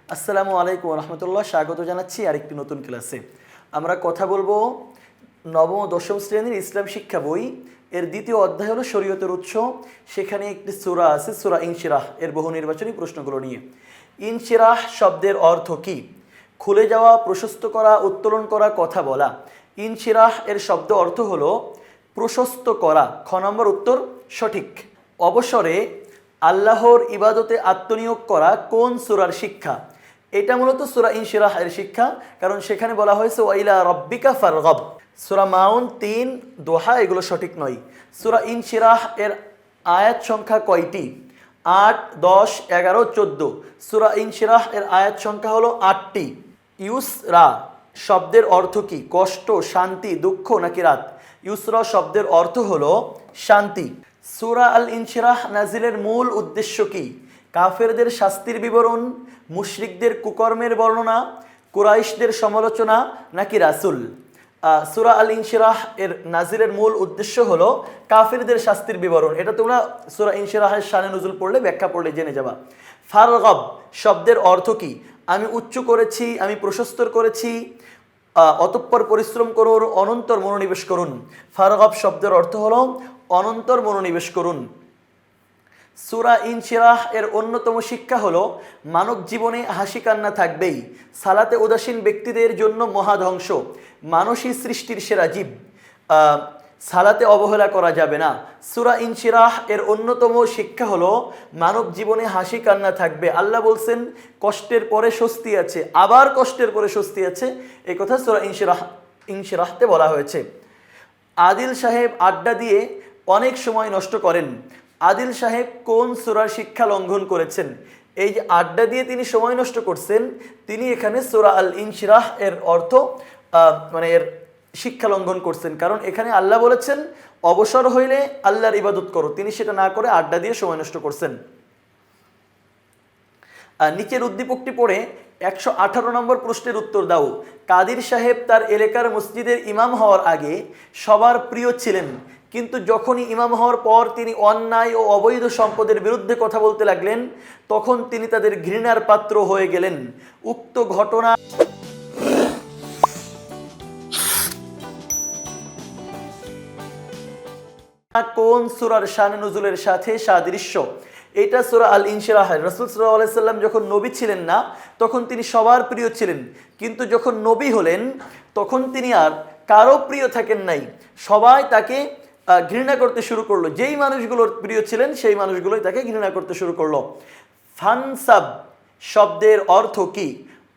আসসালামু আলাইকুম রহমতুল্লাহ। স্বাগত জানাচ্ছি আরেকটি নতুন ক্লাসে। আমরা কথা বলবো নবম ও দশম শ্রেণীর ইসলাম শিক্ষা বই এর দ্বিতীয় অধ্যায় হলো শরীয়তের উৎস। সেখানে একটি সূরা আছে, সূরা ইনশিরাহ, এর বহু নির্বাচনী প্রশ্নগুলো নিয়ে। ইনশিরাহ শব্দের অর্থ কি? খুলে যাওয়া, প্রশস্ত করা, উত্তোলন করা, কথা বলা। ইনশিরাহ এর শব্দ অর্থ হলো প্রশস্ত করা। খ নম্বর উত্তর সঠিক। অবসরে আল্লাহর ইবাদতে আত্মনিয়োগ করা কোন সূরার শিক্ষা? এটা মূলত সূরা ইনশিরাহ এর শিক্ষা, কারণ সেখানে বলা হয়েছে ওয়াইলা রব্বিকা ফারগাব। সূরা মাউন ৩, দোহা এগুলো সঠিক নয়। সূরা ইনশিরাহ এর আয়াত সংখ্যা কয়টি? ৮, ১০, ১১, ১৪। সূরা ইনশিরাহ এর আয়াত সংখ্যা হলো ৮টি। ইউসরা শব্দের অর্থ কি? কষ্ট, শান্তি, দুঃখ নাকি রাত? ইউসরা শব্দের অর্থ হলো শান্তি। সূরা আল ইনশিরাহ নাজিলের মূল উদ্দেশ্য কি? কাফেরদের শাস্তির বিবরণ, মুশরিকদের কুকর্মের বর্ণনা, কুরাইশদের সমালোচনা নাকি রাসূল? সূরা আল ইনশিরাহ এর নাজিলের মূল উদ্দেশ্য হলো কাফেরদের শাস্তির বিবরণ। এটা তোমরা সূরা ইনশিরাহের শানে নুজুল পড়লে, ব্যাখ্যা পড়লে জেনে যাবা। ফারগাব শব্দের অর্থ কি? আমি উচ্চ করেছি, আমি প্রশস্তর করেছি, অতঃপর পরিশ্রম করুন, অনন্তর মনোনিবেশ করুন। ফারগাব শব্দের অর্থ হলো অনন্তর মনোনিবেশ করুন। সূরা ইনশিরাহ এর অন্যতম শিক্ষা হলো মানব জীবনে হাসি কান্না থাকবেই। সালাতে উদাসীন ব্যক্তিদের জন্য মহাধ্বংস। মানুষই সৃষ্টির সেরা জীব, সালাতে অবহেলা করা যাবে না। সূরা ইনশিরাহ এর অন্যতম শিক্ষা হলো মানব জীবনে হাসি কান্না থাকবে। আল্লাহ বলছেন কষ্টের পরে স্বস্তি আছে, আবার কষ্টের পরে স্বস্তি আছে, এই কথা সূরা ইনশিরাহতে বলা হয়েছে। আদিল সাহেব আড্ডা দিয়ে অনেক সময় নষ্ট করেন। আদিল সাহেব কোন সূরার শিক্ষা লঙ্ঘন করেছেন? এই যে আড্ডা দিয়ে তিনি সময় নষ্ট করছেন, তিনি এখানে সূরা আল ইনশিরাহ এর অর্থ এর শিক্ষা লঙ্ঘন করছেন। কারণ এখানে আল্লাহ বলেছেন অবসর হইলে আল্লাহর ইবাদত করো, তিনি সেটা না করে আড্ডা দিয়ে সময় নষ্ট করছেন। নিচের উদ্দীপকটি পড়ে ১১৮ নম্বর প্রশ্নের উত্তর দাও। কাদির সাহেব তার এলাকার মসজিদের ইমাম হওয়ার আগে সবার প্রিয় ছিলেন, কিন্তু যখনই ইমাম হওয়ার পর তিনি অন্যায় ও অবৈধ সম্পদের বিরুদ্ধে কথা বলতে লাগলেন, তখন তিনি তাদের ঘৃণার পাত্র হয়ে গেলেন। উক্ত ঘটনা কোন সূরার শানে নুজুলের সাথে সাদৃশ্য? এটা সূরা আল ইনশিরাহের। রাসূল সাল্লাল্লাহু আলাইহি সাল্লাম যখন নবী ছিলেন না, তখন তিনি সবার প্রিয় ছিলেন, কিন্তু যখন নবী হলেন তখন তিনি আর কারো প্রিয় থাকেন নাই। সবাই তাকে ঘৃণা করতে শুরু করলো। যেই মানুষগুলোর প্রিয় ছিলেন সেই মানুষগুলোই তাকে ঘৃণা করতে শুরু করলো। ফানসাব শব্দের অর্থ কি?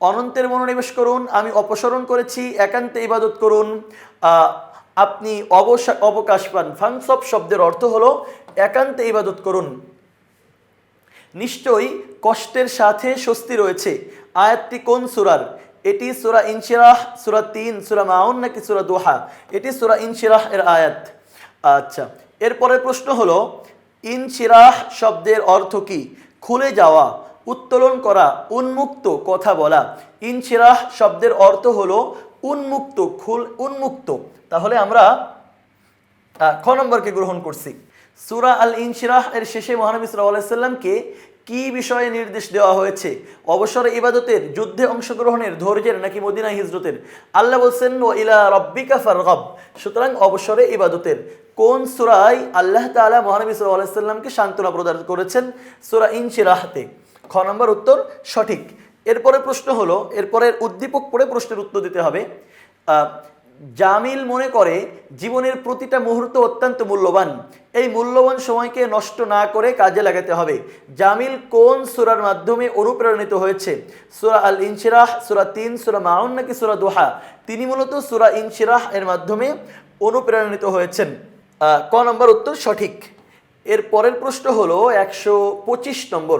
অনন্তের মনোনিবেশ করুন, আমি অপসরণ করেছি, একান্তে ইবাদত করুন, আপনি অবকাশ পান। ফানসব শব্দের অর্থ হলো একান্তে ইবাদত করুন। নিশ্চয়ই কষ্টের সাথে স্বস্তি রয়েছে। আয়াতটি কোন সূরার? এটি সূরা ইনশিরাহ, সূরা ৩, সূরা মাউন নাকি সূরা দোহা? এটি সূরা ইনশিরাহ এর আয়াত। আচ্ছা, এরপরের প্রশ্ন হলো ইনশিরাহ শব্দের অর্থ কি? খুলে যাওয়া, উত্তোলন করা, উন্মুক্ত, কথা বলা। ইনশিরাহ শব্দের অর্থ হলো উন্মুক্ত, উন্মুক্ত। তাহলে আমরা খ নম্বরকে গ্রহণ করছি। সূরা আল ইনশিরাহ এর শেষে মহানবী সাল্লাল্লাহু আলাইহি সাল্লামকে কি বিষয়ে নির্দেশ দেওয়া হয়েছে? অবসরে ইবাদতের, যুদ্ধে অংশগ্রহণের, ধৈর্যের নাকি মদিনায় হিজরতের? আল্লাহ বলছেন ওয়া ইলা রাব্বিকা ফারগাব, সুতরাং অবসরে ইবাদতের। কোন সূরায় আল্লাহ তাআলা মহানবী সাল্লাল্লাহু আলাইহি সাল্লামকে সান্ত্বনা প্রদান করেছেন? সূরা ইনশিরাহতে। খ নম্বর উত্তর সঠিক। এরপরে প্রশ্ন হলো, এরপরের উদ্দীপক পড়ে প্রশ্নের উত্তর দিতে হবে। জামিল মনে করে জীবনের প্রতিটা মুহূর্ত অত্যন্ত মূল্যবান। এই মূল্যবান সময়কে নষ্ট না করে কাজে লাগাতে হবে। জামিল কোন সূরার মাধ্যমে অনুপ্রাণিত হয়েছে? সূরা আল ইনশিরাহ, সূরা ৩, সূরা মাউন নাকি সূরা দোহা? তিনি মূলত সূরা ইনশিরাহ এর মাধ্যমে অনুপ্রাণিত হয়েছেন। ক নম্বর উত্তর সঠিক। এর পরের প্রশ্ন হলো ১২৫ নম্বর।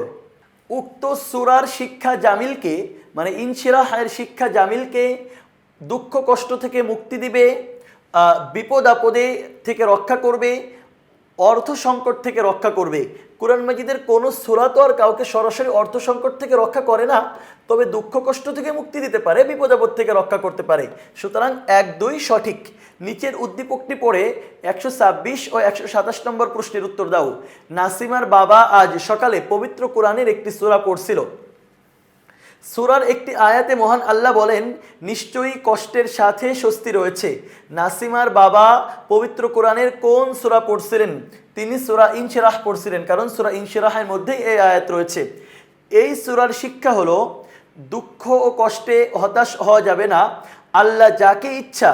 উক্ত সূরার শিক্ষা জামিলকে, মানে ইনশিরাহ এর শিক্ষা জামিলকে দুঃখ কষ্ট থেকে মুক্তি দিবে, বিপদ আপদে থেকে রক্ষা করবে, অর্থ সংকট থেকে রক্ষা করবে। কুরআন মাজিদের কোনো সূরা তো আর কাউকে সরাসরি অর্থ সংকট থেকে রক্ষা করে না, তবে দুঃখ কষ্ট থেকে মুক্তি দিতে পারে, বিপদ আপদ থেকে রক্ষা করতে পারে। সুতরাং ১, ২ সঠিক। নিচের উদ্দীপকটি পড়ে ১২৬ ও ১২৭ নম্বর প্রশ্নের উত্তর দাও। নাসিমার বাবা আজ সকালে পবিত্র কোরআনের একটি সূরা পড়ছিল। সূরার একটি আয়াতে মহান আল্লাহ বলেন, নিশ্চয়ই কষ্টের সাথে স্বস্তি রয়েছে। নাসিমার বাবা পবিত্র কোরআনের কোন সূরা পড়ছিলেন? তিনি সূরা ইনশিরাহ পড়ছিলেন, কারণ সূরা ইনশিরাহের মধ্যেই এই আয়াত রয়েছে। এই সূরার শিক্ষা হলো, দুঃখ ও কষ্টে হতাশ হওয়া যাবে না। আল্লাহ যাকে ইচ্ছা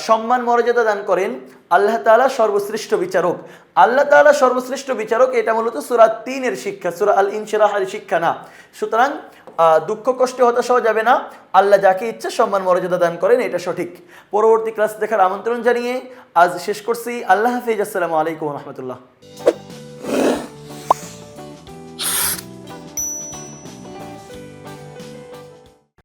সম্মান মর্যাদা দান করেন। আল্লাহ তাআলা সর্বশ্রেষ্ঠ বিচারক। আল্লাহ তাআলা সর্বশ্রেষ্ঠ বিচারক, এটা মূলত সূরা ৩-এর শিক্ষা, সূরা আল ইনশিরাহের শিক্ষা না। সুতরাং দুঃখ কষ্টে হতাশ হওয়া যাবে না। আল্লাহ যাকে ইচ্ছা সম্মান মর্যাদা দান করেন, এটা সঠিক। পরবর্তী ক্লাস দেখার আমন্ত্রণ জানিয়ে আজ শেষ করছি। আল্লাহ হাফিজ। আসসালামু আলাইকুম ওয়া রাহমাতুল্লাহ।